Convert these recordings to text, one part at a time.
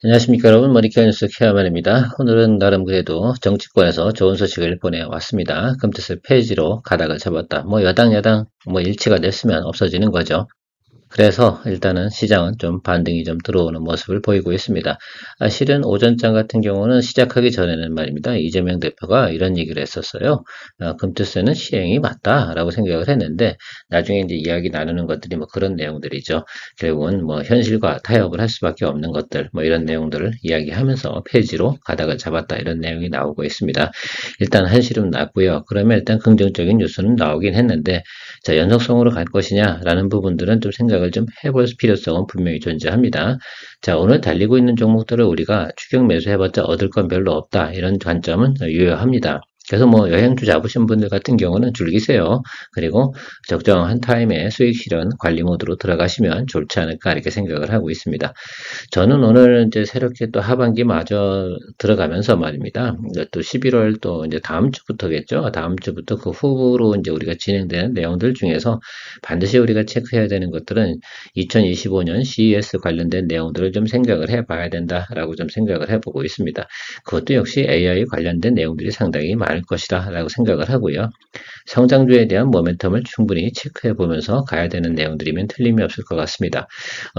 안녕하십니까 여러분, 머니케어 뉴스 케어만입니다. 오늘은 나름 그래도 정치권에서 좋은 소식을 보내왔습니다. 금태섭 폐지로 가닥을 잡았다. 여당 야당 일치가 됐으면 없어지는 거죠. 그래서 일단은 시장은 좀 반등이 좀 들어오는 모습을 보이고 있습니다. 실은 오전장 같은 경우는 시작하기 전에는 말입니다. 이재명 대표가 이런 얘기를 했었어요. 금투세는 시행이 맞다라고 생각을 했는데 나중에 이제 이야기 나누는 것들이 그런 내용들이죠. 결국은 현실과 타협을 할 수밖에 없는 것들 이런 내용들을 이야기하면서 폐지로 가닥을 잡았다 이런 내용이 나오고 있습니다. 일단 한시름 났고요. 그러면 일단 긍정적인 뉴스는 나오긴 했는데 자, 연속성으로 갈 것이냐라는 부분들은 좀 생각을 좀 해볼 필요성은 분명히 존재합니다. 자, 오늘 달리고 있는 종목들을 우리가 추격 매수해봤자 얻을 건 별로 없다. 이런 관점은 유효합니다. 그래서 여행주 잡으신 분들 같은 경우는 즐기세요. 그리고 적정한 타임에 수익 실현 관리 모드로 들어가시면 좋지 않을까 이렇게 생각을 하고 있습니다. 저는 오늘 이제 새롭게 또 하반기 마저 들어가면서 말입니다. 또 11월 또 이제 다음 주부터겠죠. 다음 주부터 그 후로 이제 우리가 진행되는 내용들 중에서 반드시 우리가 체크해야 되는 것들은 2025년 CES 관련된 내용들을 좀 생각을 해봐야 된다라고 좀 생각을 해보고 있습니다. 그것도 역시 AI 관련된 내용들이 상당히 많을 것이다라고 생각을 하고요. 성장주에 대한 모멘텀을 충분히 체크해 보면서 가야 되는 내용들이면 틀림이 없을 것 같습니다.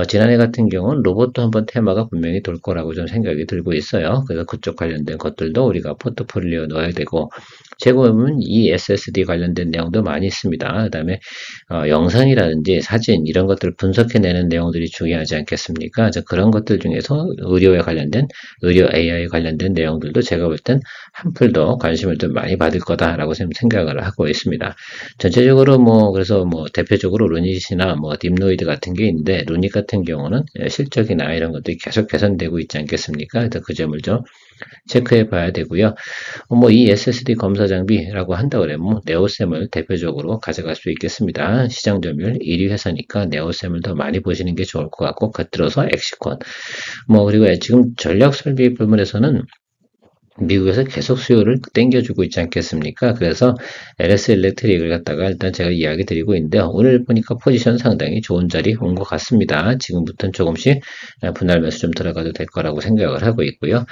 지난해 같은 경우는 로봇도 한번 테마가 분명히 돌 거라고 좀 생각이 들고 있어요. 그래서 그쪽 관련된 것들도 우리가 포트폴리오 넣어야 되고, 최고 보면 이 SSD 관련된 내용도 많이 있습니다. 그 다음에 영상이라든지 사진 이런 것들을 분석해내는 내용들이 중요하지 않겠습니까? 그래서 그런 것들 중에서 의료에 관련된 의료 AI 관련된 내용들도 제가 볼 땐 한풀 더 관심을 좀 많이 받을 거다라고 생각을 하고 있습니다. 전체적으로 그래서 대표적으로 루닛이나 딥노이드 같은 게 있는데 루닛 같은 경우는 실적이나 이런 것들이 계속 개선되고 있지 않겠습니까? 그래서 그 점을 좀 체크해 봐야 되고요. 이 SSD 검사 장비라고 한다 그러면 네오셈을 대표적으로 가져갈 수 있겠습니다. 시장 점유율 1위 회사니까 네오셈을 더 많이 보시는 게 좋을 것 같고 겉들어서 엑시콘 그리고 지금 전략 설비 부분에서는 미국에서 계속 수요를 땡겨주고 있지 않겠습니까? 그래서 LS 일렉트릭을 갖다가 일단 제가 이야기 드리고 있는데요. 오늘 보니까 포지션 상당히 좋은 자리 온 것 같습니다. 지금부터는 조금씩 분할 매수 좀 들어가도 될 거라고 생각을 하고 있고요.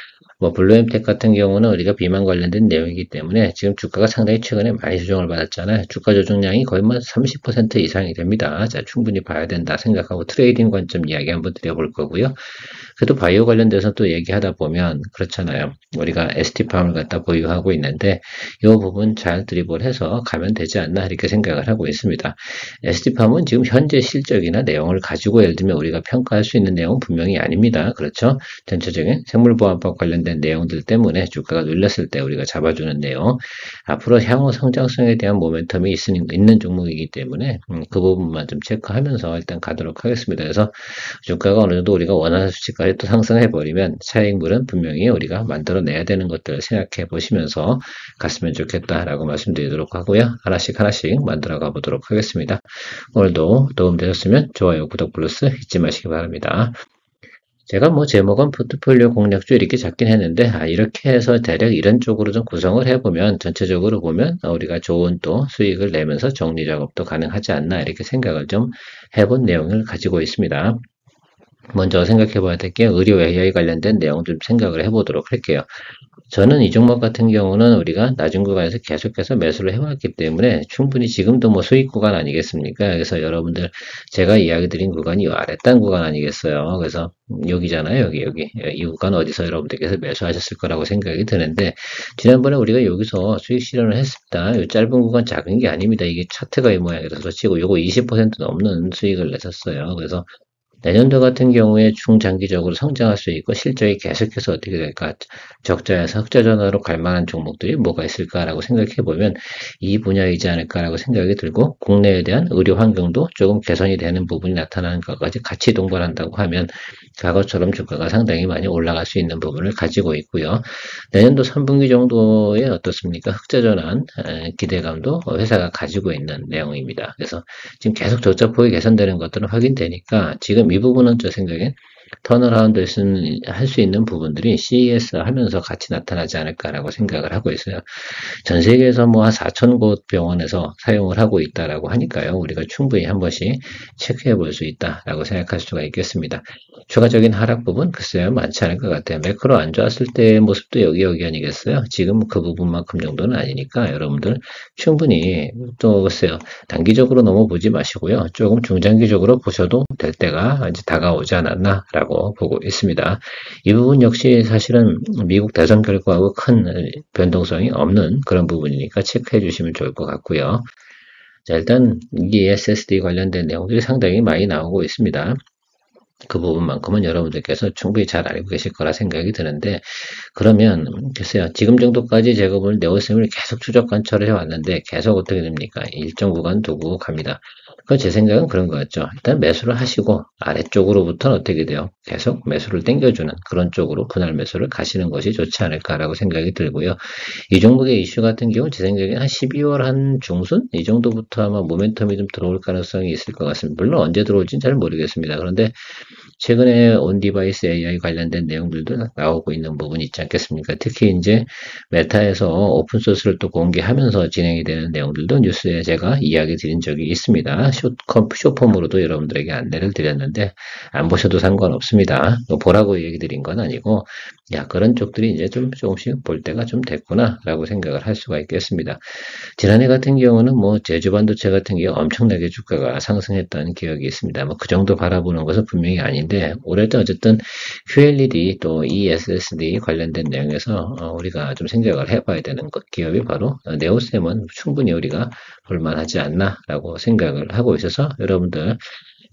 블루엠텍 같은 경우는 우리가 비만 관련된 내용이기 때문에 지금 주가가 상당히 최근에 많이 조정을 받았잖아요. 주가 조정량이 거의 30% 이상이 됩니다. 자, 충분히 봐야 된다 생각하고 트레이딩 관점 이야기 한번 드려볼 거고요. 그래도 바이오 관련돼서 또 얘기하다 보면 그렇잖아요. 우리가 ST팜을 갖다 보유하고 있는데 이 부분 잘 드리블 해서 가면 되지 않나 이렇게 생각을 하고 있습니다. ST팜은 지금 현재 실적이나 내용을 가지고 예를 들면 우리가 평가할 수 있는 내용은 분명히 아닙니다. 그렇죠? 전체적인 생물보안법 관련된 내용들 때문에 주가가 눌렸을 때 우리가 잡아주는 내용 앞으로 향후 성장성에 대한 모멘텀이 있는 종목이기 때문에 그 부분만 좀 체크하면서 일단 가도록 하겠습니다. 그래서 주가가 어느 정도 우리가 원하는 수치까지 또 상승해 버리면 차익물은 분명히 우리가 만들어내야 되는 것들을 생각해 보시면서 갔으면 좋겠다라고 말씀드리도록 하고요. 하나씩 하나씩 만들어 가보도록 하겠습니다. 오늘도 도움되셨으면 좋아요, 구독 플러스 잊지 마시기 바랍니다. 제가 제목은 포트폴리오 공략주 이렇게 잡긴 했는데, 이렇게 해서 대략 이런 쪽으로 좀 구성을 해보면, 전체적으로 보면, 우리가 좋은 또 수익을 내면서 정리 작업도 가능하지 않나, 이렇게 생각을 좀 해본 내용을 가지고 있습니다. 먼저 생각해 봐야 될 게 의료 AI 관련된 내용 좀 생각을 해보도록 할게요. 저는 이 종목 같은 경우는 우리가 낮은 구간에서 계속해서 매수를 해왔기 때문에 충분히 지금도 수익 구간 아니겠습니까? 그래서 여러분들 제가 이야기 드린 구간이 이 아랫단 구간 아니겠어요? 그래서 여기잖아요. 여기. 이 구간 어디서 여러분들께서 매수하셨을 거라고 생각이 드는데 지난번에 우리가 여기서 수익 실현을 했습니다. 이 짧은 구간 작은 게 아닙니다. 이게 차트가 이 모양이라서 치고 요거 20% 넘는 수익을 냈었어요. 그래서 내년도 같은 경우에 중장기적으로 성장할 수 있고 실적이 계속해서 어떻게 될까 적자에서 흑자 전환으로 갈 만한 종목들이 뭐가 있을까라고 생각해 보면 이 분야이지 않을까라고 생각이 들고 국내에 대한 의료 환경도 조금 개선이 되는 부분이 나타나는 것까지 같이 동반한다고 하면 과거처럼 주가가 상당히 많이 올라갈 수 있는 부분을 가지고 있고요. 내년도 3분기 정도에 어떻습니까? 흑자 전환 기대감도 회사가 가지고 있는 내용입니다. 그래서 지금 계속 적자폭이 개선되는 것들은 확인되니까 지금 이 부분은 제 생각엔 턴어라운드 할 수 있는 부분들이 CES 하면서 같이 나타나지 않을까라고 생각을 하고 있어요. 전 세계에서 뭐 한 4천 곳 병원에서 사용을 하고 있다라고 하니까요. 우리가 충분히 한 번씩 체크해 볼 수 있다라고 생각할 수가 있겠습니다. 추가적인 하락 부분 글쎄요 많지 않을 것 같아요. 매크로 안 좋았을 때의 모습도 여기 아니겠어요? 지금 그 부분만큼 정도는 아니니까 여러분들 충분히 또 글쎄요 단기적으로 너무 보지 마시고요. 조금 중장기적으로 보셔도 될 때가 이제 다가오지 않았나라고 보고 있습니다. 이 부분 역시 사실은 미국 대선 결과하고 큰 변동성이 없는 그런 부분이니까 체크해 주시면 좋을 것 같고요. 자, 일단 이 SSD 관련된 내용들이 상당히 많이 나오고 있습니다. 그 부분만큼은 여러분들께서 충분히 잘 알고 계실 거라 생각이 드는데, 그러면 글쎄요 지금 정도까지 제가 오늘 네오셈을 계속 추적 관찰을 해왔는데 계속 어떻게 됩니까? 일정 구간 두고 갑니다. 그 제 생각은 그런 것 같죠. 일단 매수를 하시고 아래쪽으로부터는 어떻게 돼요? 계속 매수를 땡겨주는 그런 쪽으로 분할 매수를 가시는 것이 좋지 않을까라고 생각이 들고요. 이 종목의 이슈 같은 경우는 제 생각에는 한 12월 한 중순 이 정도부터 아마 모멘텀이 좀 들어올 가능성이 있을 것 같습니다. 물론 언제 들어올지는 잘 모르겠습니다. 그런데 최근에 온디바이스 AI 관련된 내용들도 나오고 있는 부분이 있지 않겠습니까? 특히 이제 메타에서 오픈소스를 또 공개하면서 진행이 되는 내용들도 뉴스에 제가 이야기 드린 적이 있습니다. 쇼폼으로도 여러분들에게 안내를 드렸는데 안 보셔도 상관없습니다. 보라고 얘기 드린 건 아니고 야 그런 쪽들이 이제 좀 조금씩 볼 때가 좀 됐구나 라고 생각을 할 수가 있겠습니다. 지난해 같은 경우는 뭐 제주반도체 같은 경우 엄청나게 주가가 상승했다는 기억이 있습니다. 뭐 그 정도 바라보는 것은 분명히 아닌데 올해도 어쨌든 QLED 또 ESSD 관련된 내용에서 우리가 좀 생각을 해봐야 되는 것 기업이 바로 네오셈은 충분히 우리가 볼만하지 않나라고 생각을 하고 있어서 여러분들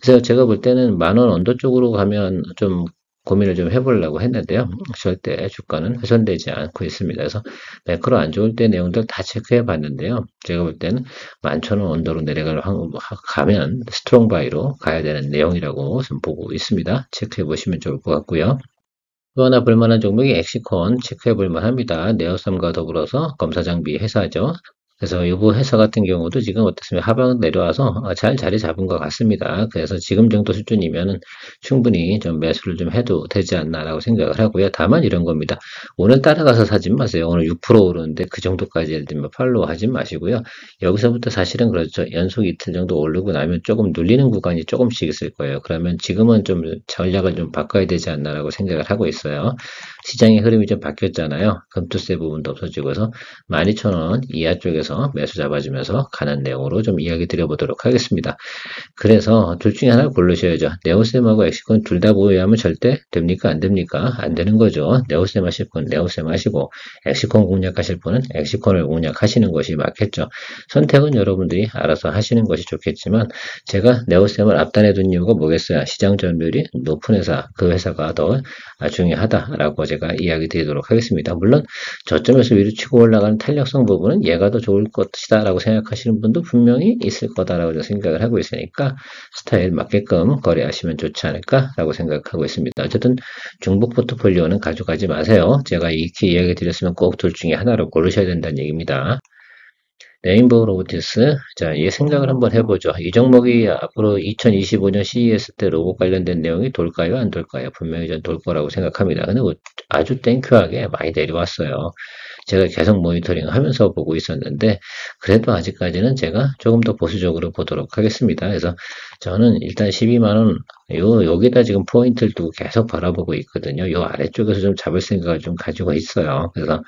그래서 제가 볼 때는 10,000원 언더 쪽으로 가면 좀 고민을 좀 해보려고 했는데요. 절대 주가는 훼손되지 않고 있습니다. 그래서 매크로 안 좋을 때 내용들 다 체크해 봤는데요. 제가 볼 때는 11,000원 언더로 가면 스트롱 바이로 가야 되는 내용이라고 좀 보고 있습니다. 체크해 보시면 좋을 것 같고요. 또 하나 볼만한 종목이 엑시콘 체크해 볼 만합니다. 네오섬과 더불어서 검사장비 회사죠. 그래서 이부 회사 같은 경우도 지금 어떻습니까? 하방 내려와서 잘 자리 잡은 것 같습니다. 그래서 지금 정도 수준이면은 충분히 좀 매수를 좀 해도 되지 않나라고 생각을 하고요. 다만 이런 겁니다. 오늘 따라가서 사지 마세요. 오늘 6% 오르는데 그 정도까지 예를 들면 팔로우 하지 마시고요. 여기서부터 사실은 그렇죠. 연속 이틀 정도 오르고 나면 조금 눌리는 구간이 조금씩 있을 거예요. 그러면 지금은 좀 전략을 좀 바꿔야 되지 않나라고 생각을 하고 있어요. 시장의 흐름이 좀 바뀌었잖아요. 금투세 부분도 없어지고서 12,000원 이하 쪽에서 매수 잡아주면서 가는 내용으로 좀 이야기 드려보도록 하겠습니다. 그래서 둘 중에 하나를 고르셔야죠. 네오셈하고 엑시콘 둘 다 보유하면 절대 됩니까? 안 됩니까? 안 되는 거죠. 네오셈 하실 분 네오셈 하시고 엑시콘 공략하실 분은 엑시콘을 공략하시는 것이 맞겠죠. 선택은 여러분들이 알아서 하시는 것이 좋겠지만 제가 네오셈을 앞단에 둔 이유가 뭐겠어요? 시장 점유율이 높은 회사, 그 회사가 더 중요하다라고 제가 이야기 드리도록 하겠습니다. 물론 저점에서 위로 치고 올라가는 탄력성 부분은 얘가 더 좋을 것이다 라고 생각하시는 분도 분명히 있을 거다라고 생각을 하고 있으니까 스타일 맞게끔 거래하시면 좋지 않을까 라고 생각하고 있습니다. 어쨌든 중복 포트폴리오는 가져가지 마세요. 제가 이렇게 이야기 드렸으면 꼭 둘 중에 하나로 고르셔야 된다는 얘기입니다. 레인보우 로보티스. 자, 이 생각을 한번 해보죠. 이 종목이 앞으로 2025년 CES 때 로봇 관련된 내용이 돌까요? 안 돌까요? 분명히 전 돌 거라고 생각합니다. 근데 뭐 아주 땡큐하게 많이 내려왔어요. 제가 계속 모니터링 하면서 보고 있었는데, 그래도 아직까지는 제가 조금 더 보수적으로 보도록 하겠습니다. 그래서 저는 일단 12만원, 여기다 지금 포인트를 두고 계속 바라보고 있거든요. 요 아래쪽에서 좀 잡을 생각을 좀 가지고 있어요. 그래서,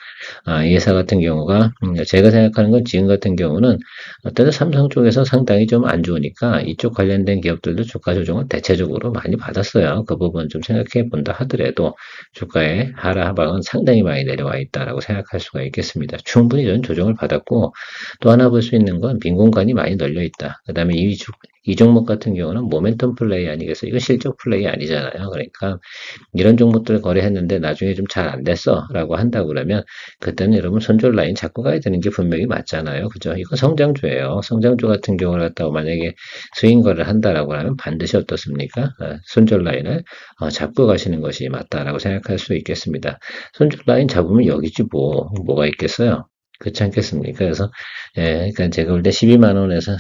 이 회사 같은 경우가, 제가 생각하는 건 지금 같은 경우는 어떤 삼성 쪽에서 상당히 좀 안 좋으니까 이쪽 관련된 기업들도 주가 조정을 대체적으로 많이 받았어요. 그 부분 좀 생각해 본다 하더라도 주가의 하방은 상당히 많이 내려와 있다라고 생각할 수가 있겠습니다. 충분히 저는 조정을 받았고 또 하나 볼 수 있는 건 빈 공간이 많이 널려 있다. 그 다음에 이 종목 같은 경우는 모멘텀 플레이 아니겠어요? 이건 실적 플레이 아니잖아요. 그러니까 이런 종목들을 거래했는데 나중에 좀 잘 안 됐어 라고 한다고 그러면 그때는 여러분 손절 라인 잡고 가야 되는 게 분명히 맞잖아요. 그죠? 이건 성장주예요. 성장주 같은 경우를 갖다가 만약에 스윙 거래를 한다라고 하면 반드시 어떻습니까? 손절 라인을 잡고 가시는 것이 맞다라고 생각할 수 있겠습니다. 손절 라인 잡으면 여기지 뭐가 있겠어요? 그렇지 않겠습니까? 그래서, 예, 그러니까 제가 볼 때 12만 원에서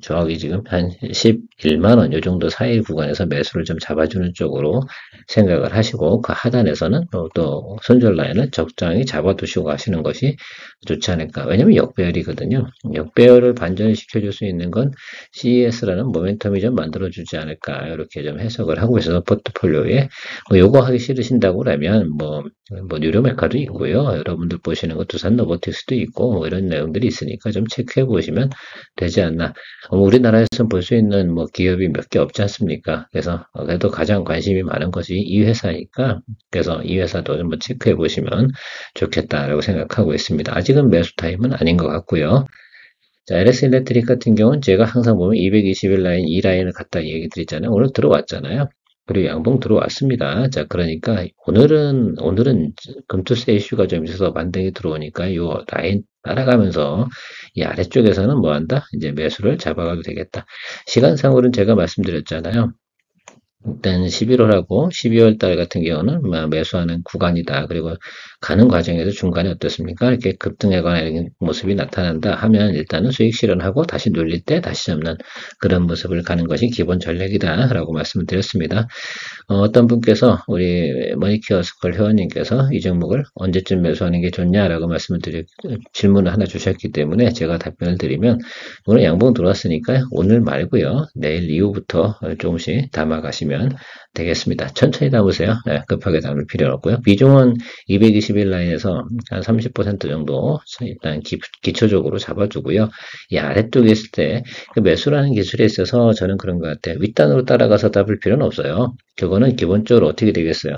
저기 지금 한 11만 원, 요 정도 사이 구간에서 매수를 좀 잡아주는 쪽으로 생각을 하시고, 그 하단에서는 또 손절 라인을 적당히 잡아두시고 가시는 것이 좋지 않을까. 왜냐면 역배열이거든요. 역배열을 반전시켜줄 수 있는 건 CES라는 모멘텀이 좀 만들어주지 않을까. 이렇게 좀 해석을 하고 있어서 포트폴리오에 뭐 요거 하기 싫으신다고 그러면 뭐 뉴로 메카도 있고요. 여러분들 보시는 거 두산 로보틱스도 있고 뭐 이런 내용들이 있으니까 좀 체크해 보시면 되지 않나. 우리나라에서 볼 수 있는 뭐 기업이 몇 개 없지 않습니까? 그래서 그래도 가장 관심이 많은 것이 이 회사니까 그래서 이 회사도 한번 체크해 보시면 좋겠다라고 생각하고 있습니다. 아직은 매수 타임은 아닌 것 같고요. 자, LS 일렉트릭 같은 경우는 제가 항상 보면 220일 라인, 이 라인을 갖다 얘기 드리잖아요. 오늘 들어왔잖아요. 그리고 양봉 들어왔습니다. 자, 그러니까 오늘은 금투세 이슈가 좀 있어서 반등이 들어오니까 요 라인 따라가면서 이 아래쪽에서는 뭐 한다? 이제 매수를 잡아가도 되겠다. 시간상으로는 제가 말씀드렸잖아요. 일단 11월하고 12월 달 같은 경우는 매수하는 구간이다. 그리고 가는 과정에서 중간에 어떻습니까? 이렇게 급등하거나 이런 모습이 나타난다 하면 일단은 수익 실현하고 다시 눌릴 때 다시 잡는 그런 모습을 가는 것이 기본 전략이다. 라고 말씀을 드렸습니다. 어떤 분께서 우리 머니케어 스쿨 회원님께서 이 종목을 언제쯤 매수하는 게 좋냐라고 질문을 하나 주셨기 때문에 제가 답변을 드리면 오늘 양봉 들어왔으니까 오늘 말고요. 내일 이후부터 조금씩 담아가시면 되겠습니다. 천천히 담으세요. 네, 급하게 담을 필요는 없고요. 비중은 221 라인에서 한 30% 정도 일단 기초적으로 잡아주고요. 이 아래쪽에 있을 때 그 매수라는 기술에 있어서 저는 그런 것 같아요. 윗단으로 따라가서 잡을 필요는 없어요. 그거는 기본적으로 어떻게 되겠어요?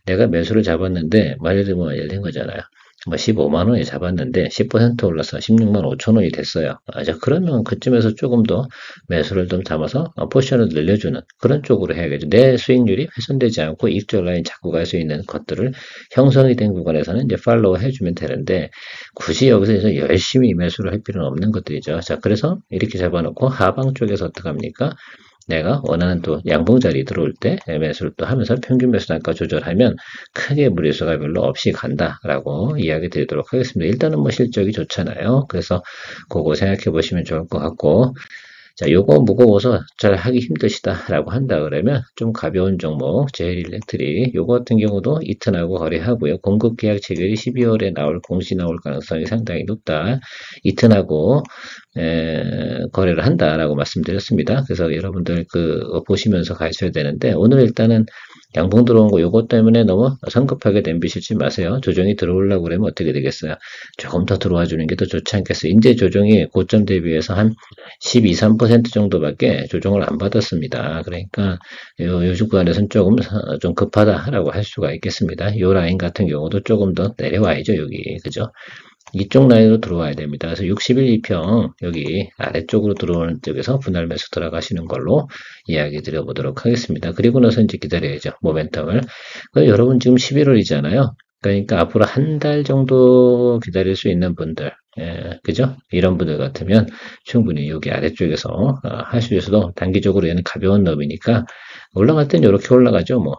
내가 매수를 잡았는데 말예를 뭐 예를 든 거잖아요. 뭐 15만 원에 잡았는데 10% 올라서 16만 5천 원이 됐어요. 자, 그러면 그쯤에서 조금 더 매수를 좀 담아서 포지션을 늘려주는 그런 쪽으로 해야겠죠. 내 수익률이 훼손되지 않고 이익적 라인 잡고 갈 수 있는 것들을 형성이 된 구간에서는 이제 팔로우 해주면 되는데 굳이 여기서 열심히 매수를 할 필요는 없는 것들이죠. 자, 그래서 이렇게 잡아놓고 하방 쪽에서 어떡합니까? 내가 원하는 또 양봉 자리 들어올 때 매수를 또 하면서 평균 매수 단가 조절하면 크게 무리수가 별로 없이 간다라고 이야기 드리도록 하겠습니다. 일단은 뭐 실적이 좋잖아요. 그래서 그거 생각해 보시면 좋을 것 같고 자, 요거 무거워서 잘 하기 힘드시다라고 한다 그러면 좀 가벼운 종목 제일 일렉트릭 요거 같은 경우도 이튼하고 거래하고요. 공급 계약 체결이 12월에 공시 나올 가능성이 상당히 높다. 이튼하고 거래를 한다라고 말씀드렸습니다. 그래서 여러분들 보시면서 가셔야 되는데 오늘 일단은 양봉 들어온 거 요것 때문에 너무 성급하게 덤비시지 마세요. 조정이 들어오려고 그러면 어떻게 되겠어요? 조금 더 들어와 주는 게 더 좋지 않겠어요? 이제 조정이 고점 대비해서 한 12, 3% 정도밖에 조정을 안 받았습니다. 그러니까 요즘 구간에서는 조금 좀 급하다라고 할 수가 있겠습니다. 요 라인 같은 경우도 조금 더 내려와야죠, 여기. 그죠? 이쪽 라인으로 들어와야 됩니다. 그래서 61, 2평 여기 아래쪽으로 들어오는 쪽에서 분할 매수 들어가시는 걸로 이야기 드려보도록 하겠습니다. 그리고 나서 이제 기다려야죠. 모멘텀을. 여러분 지금 11월이잖아요. 그러니까 앞으로 한 달 정도 기다릴 수 있는 분들, 그죠? 이런 분들 같으면 충분히 여기 아래쪽에서 하시면서도 단기적으로 얘는 가벼운 놈이니까 올라갈 땐 이렇게 올라가죠. 뭐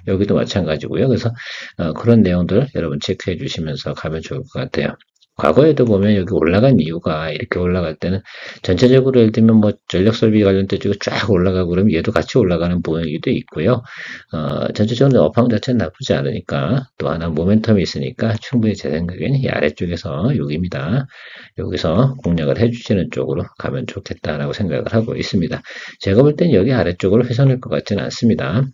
여기도 마찬가지고요. 그래서 그런 내용들 여러분 체크해 주시면서 가면 좋을 것 같아요. 과거에도 보면 여기 올라간 이유가 이렇게 올라갈 때는 전체적으로 예를 들면 뭐 전력 설비 관련된 쪽이 쫙 올라가고 그러면 얘도 같이 올라가는 분위기도 있고요. 전체적으로 업황 자체는 나쁘지 않으니까 또 하나 모멘텀이 있으니까 충분히 제 생각에는 이 아래쪽에서 여기입니다. 여기서 공략을 해주시는 쪽으로 가면 좋겠다라고 생각을 하고 있습니다. 제가 볼 땐 여기 아래쪽으로 훼손할 것 같지는 않습니다.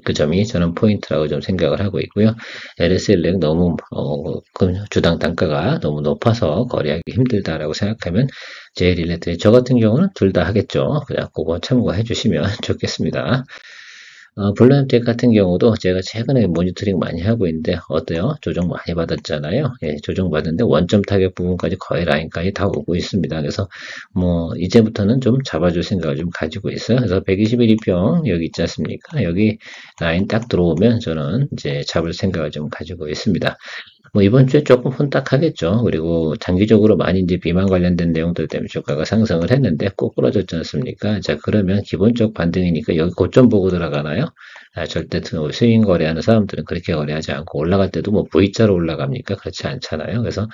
그 점이 저는 포인트라고 좀 생각을 하고 있고요. LSL은 너무 주당 단가가 너무 높아서 거래하기 힘들다라고 생각하면 제일일렉트릭 저 같은 경우는 둘 다 하겠죠. 그냥 그거 참고해 주시면 좋겠습니다. 블루엠텍 같은 경우도 제가 최근에 모니터링 많이 하고 있는데 어때요? 조정 많이 받았잖아요. 예, 조정 받았는데 원점 타격 부분까지 거의 라인까지 다 오고 있습니다. 그래서 뭐 이제부터는 좀 잡아줄 생각을 좀 가지고 있어요. 그래서 121이평 여기 있지 않습니까? 여기 라인 딱 들어오면 저는 이제 잡을 생각을 좀 가지고 있습니다. 뭐 이번 주에 조금 혼딱하겠죠. 그리고 장기적으로 많이 이제 비만 관련된 내용들 때문에 주가가 상승을 했는데 꼭 부러졌지 않습니까? 자, 그러면 기본적 반등이니까 여기 고점 보고 들어가나요? 절대 스윙 거래하는 사람들은 그렇게 거래하지 않고 올라갈 때도 뭐 V자로 올라갑니까? 그렇지 않잖아요. 그래서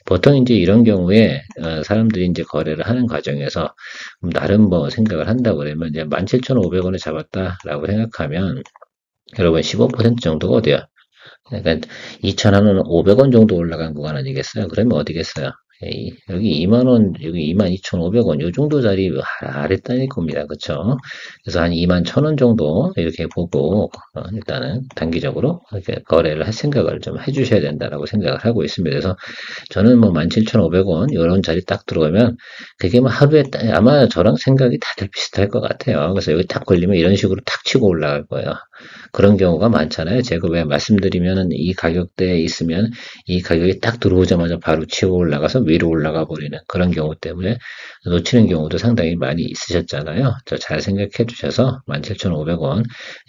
보통 이제 이런 경우에 사람들이 이제 거래를 하는 과정에서 나름 뭐 생각을 한다고 그러면 이제 17,500원을 잡았다라고 생각하면 여러분 15% 정도가 어디야? 그러니까 2,000원은 500원 정도 올라간 구간 아니겠어요? 그러면 어디겠어요? 여기 2만 원, 여기 22,500원, 요 정도 자리 아랫단일 겁니다. 그쵸? 그래서 한 2만 1,000원 정도 이렇게 보고, 일단은 단기적으로 이렇게 거래를 할 생각을 좀 해주셔야 된다라고 생각을 하고 있습니다. 그래서 저는 뭐 17,500원, 이런 자리 딱 들어가면, 그게 뭐 하루에 아마 저랑 생각이 다들 비슷할 것 같아요. 그래서 여기 딱 걸리면 이런 식으로 탁 치고 올라갈 거예요. 그런 경우가 많잖아요. 제가 왜 말씀드리면은 이 가격대에 있으면 이 가격이 딱 들어오자마자 바로 치고 올라가서 위로 올라가 버리는 그런 경우 때문에 놓치는 경우도 상당히 많이 있으셨잖아요. 잘 생각해 주셔서 17,500원.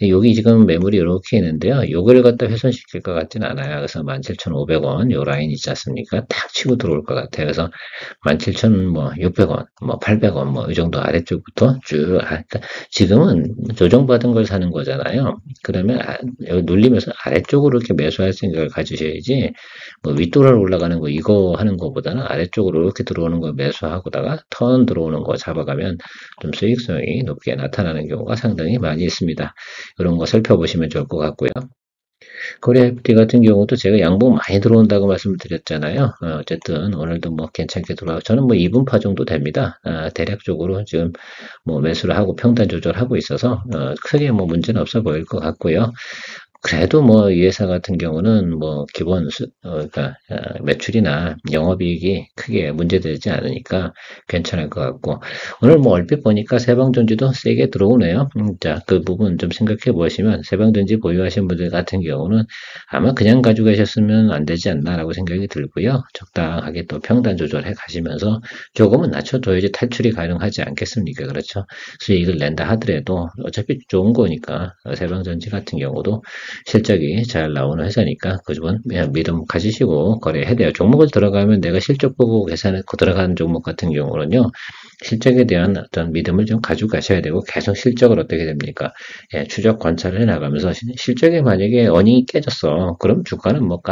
여기 지금 매물이 이렇게 있는데요. 요걸 갖다 훼손시킬 것 같지는 않아요. 그래서 17,500원 요 라인 있지 않습니까? 탁 치고 들어올 것 같아요. 그래서 17,600원, 뭐 800원 뭐 이 정도 아래쪽부터 쭉 그러니까 지금은 조정받은 걸 사는 거잖아요. 그러면 여기 눌리면서 아래쪽으로 이렇게 매수할 생각을 가지셔야지 뭐 윗도로 올라가는 거 이거 하는 거보다는 아래쪽으로 이렇게 들어오는 거 매수하고다가 턴 들어오는 거 잡아가면 좀 수익성이 높게 나타나는 경우가 상당히 많이 있습니다. 이런 거 살펴보시면 좋을 것 같고요. 거래 FT 같은 경우도 제가 양봉 많이 들어온다고 말씀을 드렸잖아요. 어쨌든 오늘도 뭐 괜찮게 들어가고 저는 뭐 2분파 정도 됩니다. 대략적으로 지금 뭐 매수를 하고 평단 조절하고 있어서 크게 뭐 문제는 없어 보일 것 같고요. 그래도 뭐 이 회사 같은 경우는 뭐 기본 그러니까 매출이나 영업이익이 크게 문제되지 않으니까 괜찮을 것 같고 오늘 뭐 얼핏 보니까 세방전지도 세게 들어오네요. 자, 그 부분 좀 생각해 보시면 세방전지 보유하신 분들 같은 경우는 아마 그냥 가지고 계셨으면 안 되지 않나라고 생각이 들고요. 적당하게 또 평단 조절해 가시면서 조금은 낮춰둬야지 탈출이 가능하지 않겠습니까? 그렇죠? 수익을 낸다 하더라도 어차피 좋은 거니까 세방전지 같은 경우도 실적이 잘 나오는 회사니까 그 부분 믿음 가지시고 거래해야 돼요. 종목을 들어가면 내가 실적 보고 계산을 들어가는 종목 같은 경우는요. 실적에 대한 어떤 믿음을 좀 가지고 가셔야 되고 계속 실적을 어떻게 됩니까? 추적 관찰을 해나가면서 실적에 만약에 어닝이 깨졌어. 그럼 주가는 뭐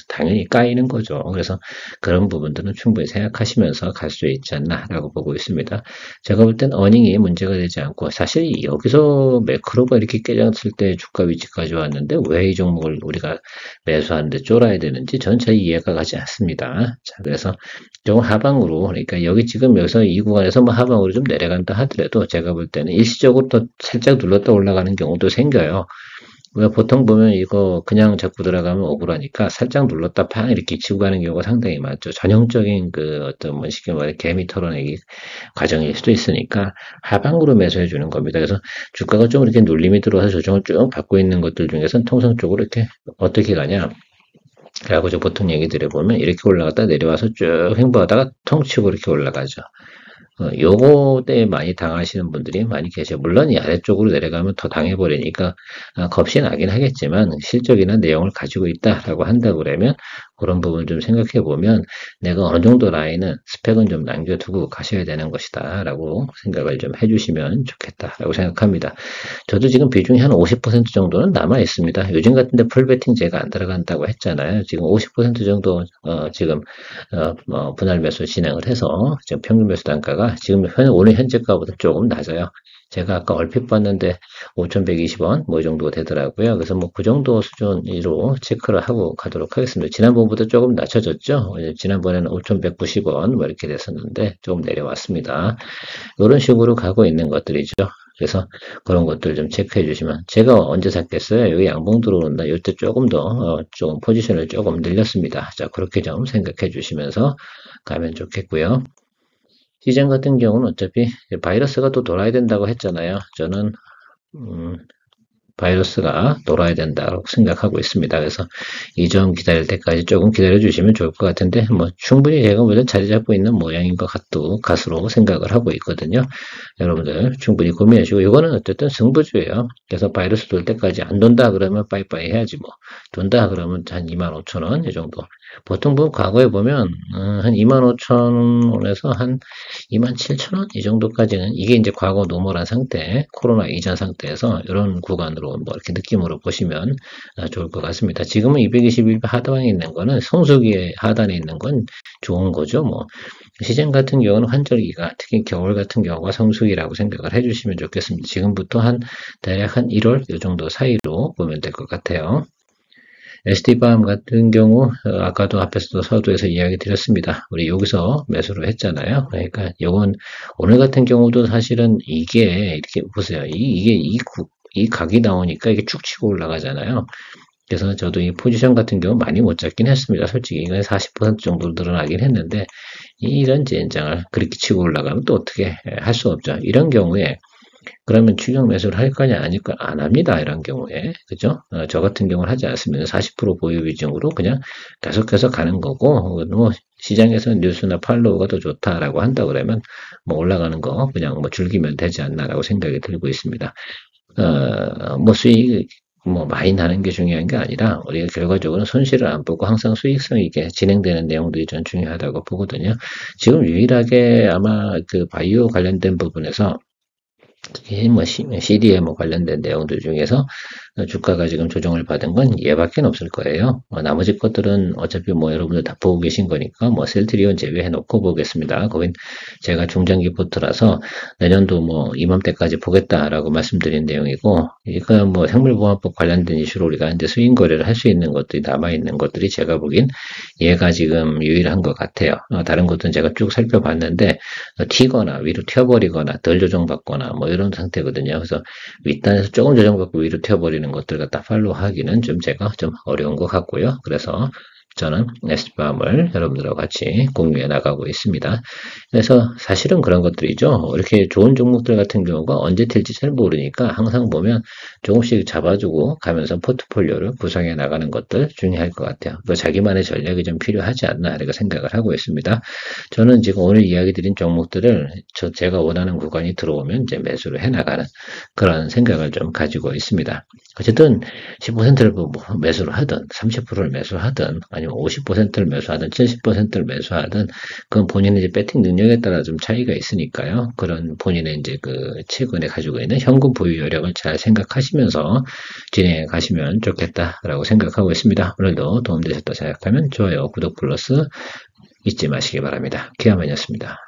당연히 까이는 거죠. 그래서 그런 부분들은 충분히 생각하시면서 갈 수 있지 않나라고 보고 있습니다. 제가 볼 땐 어닝이 문제가 되지 않고 사실 여기서 매크로가 이렇게 깨졌을 때 주가 위치까지 왔는데 왜 이 종목을 우리가 매수하는데 쫄아야 되는지 저는 잘 이해가 가지 않습니다. 자, 그래서 좀 하방으로 그러니까 여기 지금 여기서 이 구간에서 뭐 하방으로 좀 내려간다 하더라도 제가 볼 때는 일시적으로 또 살짝 눌렀다 올라가는 경우도 생겨요. 왜 보통 보면 이거 그냥 자꾸 들어가면 억울하니까 살짝 눌렀다 팡 이렇게 치고 가는 경우가 상당히 많죠. 전형적인 그 어떤 뭐 쉽게 말해 개미 털어내기 과정일 수도 있으니까 하방으로 매수해 주는 겁니다. 그래서 주가가 좀 이렇게 눌림이 들어와서 조정을 쭉 받고 있는 것들 중에서는 통상적으로 이렇게 어떻게 가냐. 라고 저 보통 얘기 드려보면 이렇게 올라갔다 내려와서 쭉 횡보하다가 통 치고 이렇게 올라가죠. 요거 때문에 많이 당하시는 분들이 많이 계셔요. 물론 이 아래쪽으로 내려가면 더 당해버리니까 겁이 나긴 하겠지만 실적이나 내용을 가지고 있다라고 한다고 그러면 그런 부분 좀 생각해 보면 내가 어느 정도 라인은 스펙은 좀 남겨두고 가셔야 되는 것이다 라고 생각을 좀 해주시면 좋겠다라고 생각합니다. 저도 지금 비중이 한 50% 정도는 남아 있습니다. 요즘 같은데 풀베팅 제가 안 들어간다고 했잖아요. 지금 50% 정도 지금 분할 매수 진행을 해서 지금 평균 매수 단가가 지금 오늘 현재가보다 조금 낮아요. 제가 아까 얼핏 봤는데 5,120원 뭐 이 정도 되더라고요. 그래서 뭐 그 정도 수준으로 체크를 하고 가도록 하겠습니다. 지난번보다 조금 낮춰졌죠. 지난번에는 5,190원 뭐 이렇게 됐었는데 조금 내려왔습니다. 이런 식으로 가고 있는 것들이죠. 그래서 그런 것들 좀 체크해 주시면 제가 언제 샀겠어요? 여기 양봉 들어온다. 이때 조금 더 좀 포지션을 조금 늘렸습니다. 자, 그렇게 좀 생각해 주시면서 가면 좋겠고요. 시장 같은 경우는 어차피 바이러스가 또 돌아야 된다고 했잖아요. 저는 바이러스가 돌아야 된다고 생각하고 있습니다. 그래서 이 점 기다릴 때까지 조금 기다려 주시면 좋을 것 같은데 뭐 충분히 제가 보다 자리 잡고 있는 모양인 것 같으로 생각을 하고 있거든요. 여러분들 충분히 고민하시고 이거는 어쨌든 승부주예요. 그래서 바이러스 돌 때까지 안 돈다 그러면 빠이빠이 해야지 뭐 돈다 그러면 한 25,000원 이 정도. 보통 보면 과거에 보면 한 25,000원에서 한 27,000원 이 정도까지는 이게 이제 과거 노멀한 상태 코로나 이전 상태에서 이런 구간으로 정도로 뭐 이렇게 느낌으로 보시면 좋을 것 같습니다. 지금은 221 하단에 있는 거는 성수기의 하단에 있는 건 좋은 거죠. 뭐 시장 같은 경우는 환절기가 특히 겨울 같은 경우가 성수기라고 생각을 해주시면 좋겠습니다. 지금부터 대략 한 1월 이 정도 사이로 보면 될 것 같아요. ST밤 같은 경우 아까도 앞에서도 서두에서 이야기 드렸습니다. 우리 여기서 매수를 했잖아요. 그러니까 요건 오늘 같은 경우도 사실은 이게 이렇게 보세요. 이 각이 나오니까 이게 쭉 치고 올라가잖아요. 그래서 저도 이 포지션 같은 경우 많이 못 잡긴 했습니다. 솔직히 이건 40% 정도 늘어나긴 했는데 이런 젠장을 그렇게 치고 올라가면 또 어떻게 할 수 없죠. 이런 경우에 그러면 추격 매수를 할 거냐 아닐까 안 합니다. 이런 경우에 그죠? 저 같은 경우는 하지 않으면 40% 보유 비중으로 그냥 계속해서 가는 거고 뭐 시장에서 뉴스나 팔로우가 더 좋다라고 한다 그러면 뭐 올라가는 거 그냥 뭐 즐기면 되지 않나라고 생각이 들고 있습니다. 뭐 수익 뭐 많이 나는 게 중요한 게 아니라 우리가 결과적으로 손실을 안 보고 항상 수익성 있게 진행되는 내용들이 전 중요하다고 보거든요. 지금 유일하게 아마 그 바이오 관련된 부분에서 특히 뭐 CDM 관련된 내용들 중에서 주가가 지금 조정을 받은 건 얘밖에 없을 거예요. 나머지 것들은 어차피 뭐 여러분들 다 보고 계신 거니까 뭐 셀트리온 제외해 놓고 보겠습니다. 거긴 제가 중장기 포트라서 내년도 뭐 이맘때까지 보겠다라고 말씀드린 내용이고, 이거 뭐 생물보안법 관련된 이슈로 우리가 이제 수익 거래를 할 수 있는 것들이 남아 있는 것들이 제가 보긴 얘가 지금 유일한 것 같아요. 다른 것들은 제가 쭉 살펴봤는데 튀거나 위로 튀어버리거나 덜 조정받거나 뭐 이런 상태거든요. 그래서 윗단에서 조금 조정받고 위로 튀어버리는 것들 갖다 팔로우 하기는 좀 제가 좀 어려운 것 같고요. 그래서 저는 ST밤을 여러분들하고 같이 공유해 나가고 있습니다. 그래서 사실은 그런 것들이죠. 이렇게 좋은 종목들 같은 경우가 언제 튈지 잘 모르니까 항상 보면 조금씩 잡아주고 가면서 포트폴리오를 구성해 나가는 것들 중요할 것 같아요. 또 자기만의 전략이 좀 필요하지 않나 이렇게 생각을 하고 있습니다. 저는 지금 오늘 이야기 드린 종목들을 제가 원하는 구간이 들어오면 이제 매수를 해 나가는 그런 생각을 좀 가지고 있습니다. 어쨌든 10%를 뭐 매수를 하든 30%를 매수하든 아니면 50%를 매수하든 70%를 매수하든 그건 본인의 이제 배팅 능력에 따라 좀 차이가 있으니까요. 그런 본인의 이제 그 최근에 가지고 있는 현금 보유 여력을 잘 생각하시면서 진행해 가시면 좋겠다라고 생각하고 있습니다. 오늘도 도움되셨다 생각하면 좋아요, 구독 플러스 잊지 마시기 바랍니다. 기아만이었습니다.